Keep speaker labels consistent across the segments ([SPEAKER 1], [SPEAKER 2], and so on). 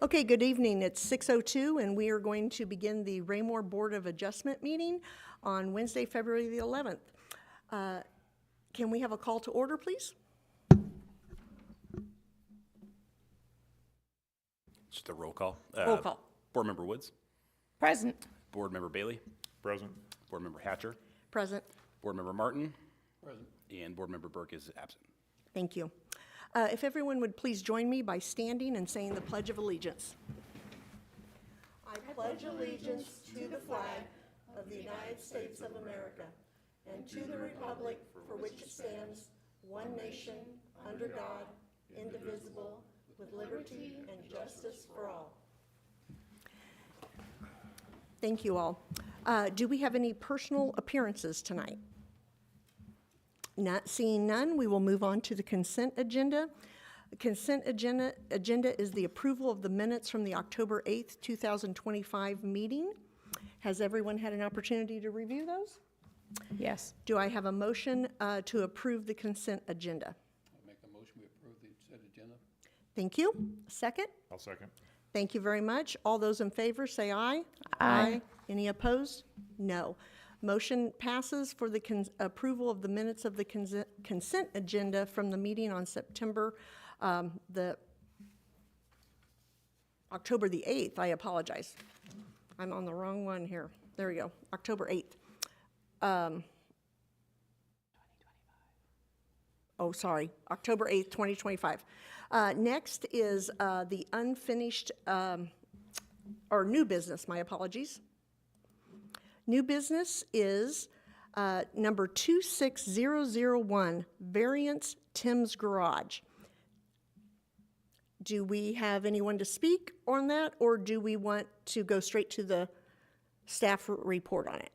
[SPEAKER 1] Okay, good evening. It's 6:02, and we are going to begin the Raymore Board of Adjustment meeting on Wednesday, February the 11th. Can we have a call to order, please?
[SPEAKER 2] Just a roll call.
[SPEAKER 1] Roll call.
[SPEAKER 2] Board Member Woods.
[SPEAKER 3] Present.
[SPEAKER 2] Board Member Bailey.
[SPEAKER 4] Present.
[SPEAKER 2] Board Member Hatcher.
[SPEAKER 1] Present.
[SPEAKER 2] Board Member Martin. Present. And Board Member Burke is absent.
[SPEAKER 1] Thank you. If everyone would please join me by standing and saying the Pledge of Allegiance. I pledge allegiance to the flag of the United States of America and to the republic for which it stands, one nation, under God, indivisible, with liberty and justice for all. Thank you all. Do we have any personal appearances tonight? Not seeing none, we will move on to the consent agenda. The consent agenda is the approval of the minutes from the October 8th, 2025 meeting. Has everyone had an opportunity to review those?
[SPEAKER 3] Yes.
[SPEAKER 1] Do I have a motion to approve the consent agenda?
[SPEAKER 5] I make a motion we approve the consent agenda.
[SPEAKER 1] Thank you. Second?
[SPEAKER 4] I'll second.
[SPEAKER 1] Thank you very much. All those in favor say aye.
[SPEAKER 3] Aye.
[SPEAKER 1] Any opposed? No. Motion passes for the approval of the minutes of the consent agenda from the meeting on October the 8th. I apologize. I'm on the wrong one here. There we go. October 8th. October 8th, 2025. Next is the unfinished, or new business, my apologies. New business is number 26001, Variance Tim's Garage. Do we have anyone to speak on that, or do we want to go straight to the staff report on it?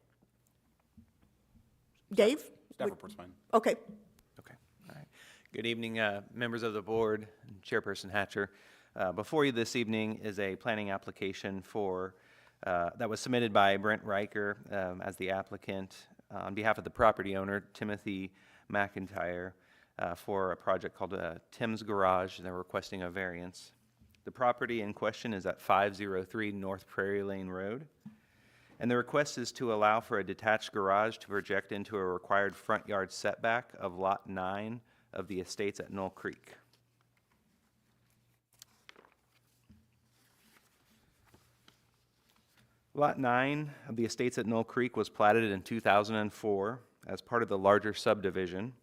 [SPEAKER 1] Dave?
[SPEAKER 2] Staff report's fine.
[SPEAKER 1] Okay.
[SPEAKER 6] Okay, all right. Good evening, members of the board, and Chairperson Hatcher. Before you this evening is a planning application for, that was submitted by Brent Riker as the applicant on behalf of the property owner, Timothy McIntyre, for a project called Tim's Garage, and they're requesting a variance. The property in question is at 503 North Prairie Lane Road. And the request is to allow for a detached garage to project into a required front yard setback of Lot 9 of the estates at Knoll Creek. Lot 9 of the estates at Knoll Creek was platted in 2004 as part of the larger subdivision.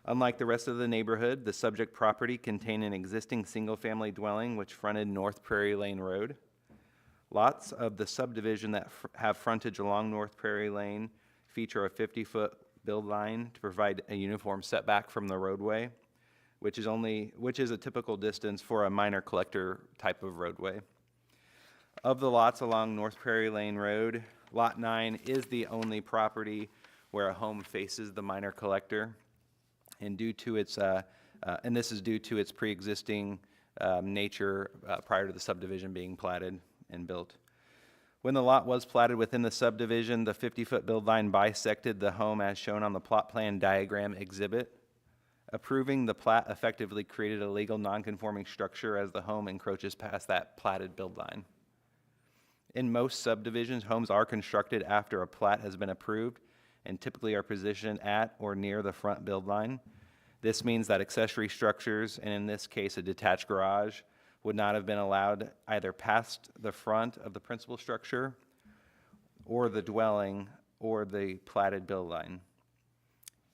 [SPEAKER 6] Unlike the rest of the neighborhood, the subject property contained an existing single-family dwelling which fronted North Prairie Lane Road. Lots of the subdivision that have frontage along North Prairie Lane feature a 50-foot build line to provide a uniform setback from the roadway, which is a typical distance for a minor collector type of roadway. Of the lots along North Prairie Lane Road, Lot 9 is the only property where a home faces the minor collector, and this is due to its pre-existing nature prior to the subdivision being platted and built. When the lot was platted within the subdivision, the 50-foot build line bisected the home as shown on the plot plan diagram exhibit. Approving the plat effectively created a legal non-conforming structure as the home encroaches past that platted build line. In most subdivisions, homes are constructed after a plat has been approved and typically are positioned at or near the front build line. This means that accessory structures, and in this case a detached garage, would not have been allowed either past the front of the principal structure or the dwelling or the platted build line.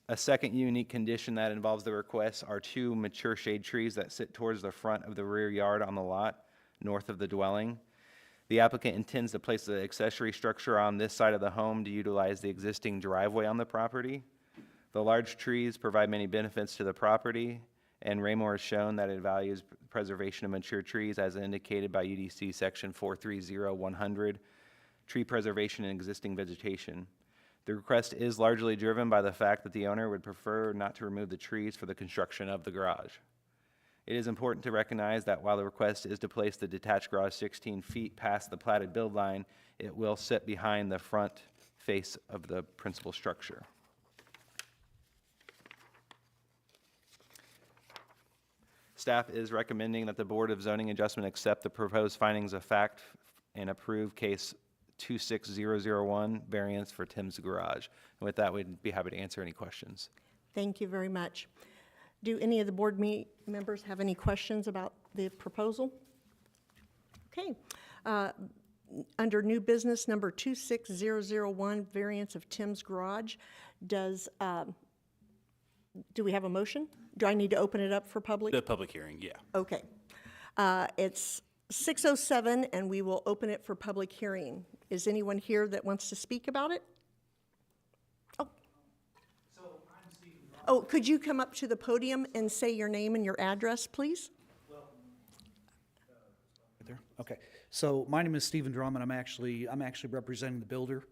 [SPEAKER 6] A second unique condition that involves the request are two mature shade trees that sit towards the front of the rear yard on the lot, north of the dwelling. The applicant intends to place the accessory structure on this side of the home to utilize the existing driveway on the property. The large trees provide many benefits to the property, and Raymore has shown that it values preservation of mature trees as indicated by UDC section 430-100, tree preservation and existing vegetation. The request is largely driven by the fact that the owner would prefer not to remove the trees for the construction of the garage. It is important to recognize that while the request is to place the detached garage 16 feet past the platted build line, it will sit behind the front face of the principal structure. Staff is recommending that the Board of Zoning Adjustment accept the proposed findings of fact and approve case 26001, variance for Tim's Garage. And with that, we'd be happy to answer any questions.
[SPEAKER 1] Thank you very much. Do any of the board members have any questions about the proposal? Okay. Under new business number 26001, variance of Tim's Garage, do we have a motion? Do I need to open it up for public?
[SPEAKER 2] The public hearing, yeah.
[SPEAKER 1] Okay. It's 6:07, and we will open it for public hearing. Is anyone here that wants to speak about it? Oh, could you come up to the podium and say your name and your address, please?
[SPEAKER 4] There. Okay. So my name is Stephen Drum, and I'm actually representing the builder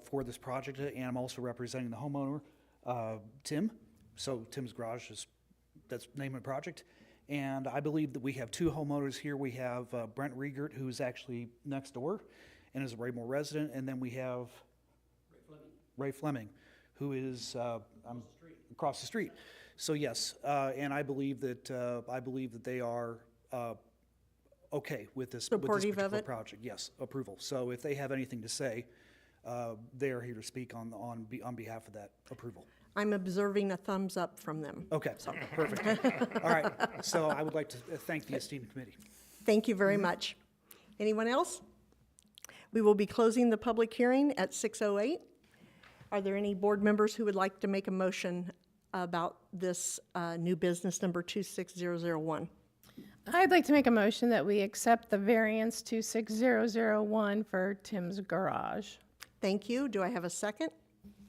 [SPEAKER 4] for this project, and I'm also representing the homeowner, Tim. So Tim's Garage that's the name of the project. And I believe that we have two homeowners here. We have Brent Riegert, who's actually next door and is a Raymore resident, and then we have Ray Fleming, who is across the street. So yes, and I believe that they are okay with this
[SPEAKER 1] Supportive of
[SPEAKER 4] particular
[SPEAKER 1] it?
[SPEAKER 4] project. Yes, approval. So if they have anything to say, they are here to speak on behalf of that approval.
[SPEAKER 1] I'm observing a thumbs up from them.
[SPEAKER 4] Okay, perfect. All right. So I would like to thank the esteemed committee.
[SPEAKER 1] Thank you very much. Anyone else? We will be closing the public hearing at 6:08. Are there any board members who would like to make a motion about this new business number 26001?
[SPEAKER 3] I'd like to make a motion that we accept the variance 26001 for Tim's Garage.
[SPEAKER 1] Thank you. Do I have a second?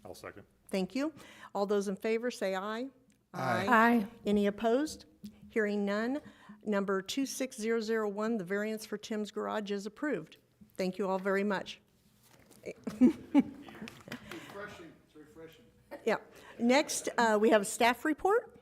[SPEAKER 7] I'll second.
[SPEAKER 1] Thank you. All those in favor say aye.
[SPEAKER 3] Aye.
[SPEAKER 1] Any opposed? Hearing none. Number 26001, the variance for Tim's Garage is approved. Thank you all very much.
[SPEAKER 5] Refreshing, it's refreshing.
[SPEAKER 1] Yeah. Next, we have a staff report.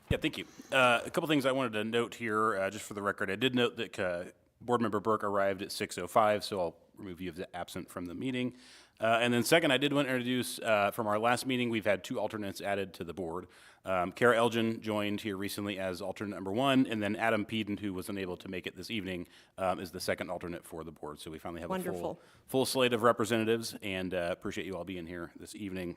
[SPEAKER 2] Yeah, thank you. A couple things I wanted to note here, just for the record. I did note that Board Member Burke arrived at 6:05, so I'll remove you as absent from the meeting. And then second, I did want to introduce, from our last meeting, we've had two alternates added to the board. Kara Elgin joined here recently as alternate number 1, and then Adam Peden, who was unable to make it this evening, is the second alternate for the board. So we finally have a
[SPEAKER 1] Wonderful.
[SPEAKER 2] full slate of representatives, and appreciate you all being here this evening.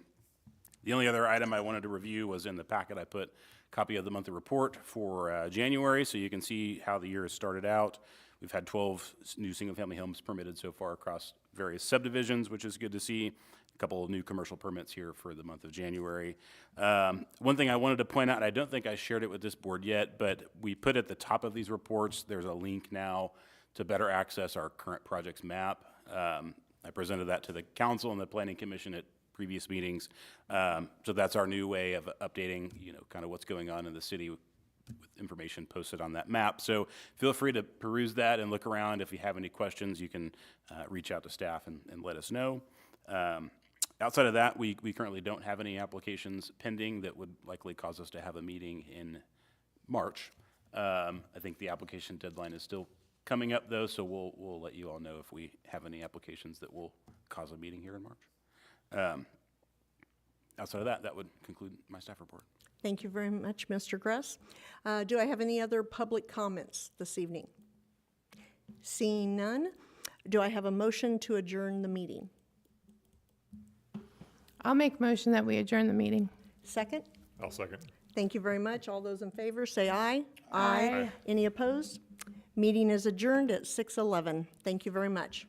[SPEAKER 2] The only other item I wanted to review was in the packet. I put a copy of the monthly report for January, so you can see how the year has started out. We've had 12 new single-family homes permitted so far across various subdivisions, which is good to see. A couple of new commercial permits here for the month of January. One thing I wanted to point out, and I don't think I shared it with this board yet, but we put at the top of these reports, there's a link now to better access our current projects map. I presented that to the council and the planning commission at previous meetings. So that's our new way of updating, kind of what's going on in the city with information posted on that map. So feel free to peruse that and look around. If you have any questions, you can reach out to staff and let us know. Outside of that, we currently don't have any applications pending that would likely cause us to have a meeting in March. I think the application deadline is still coming up, though, so we'll let you all know if we have any applications that will cause a meeting here in March. Outside of that would conclude my staff report.
[SPEAKER 1] Thank you very much, Mr. Gress. Do I have any other public comments this evening? Seeing none, do I have a motion to adjourn the meeting?
[SPEAKER 3] I'll make motion that we adjourn the meeting.
[SPEAKER 1] Second?
[SPEAKER 7] I'll second.
[SPEAKER 1] Thank you very much. All those in favor, say aye.
[SPEAKER 3] Aye.
[SPEAKER 1] Any opposed? Meeting is adjourned at 6:11. Thank you very much.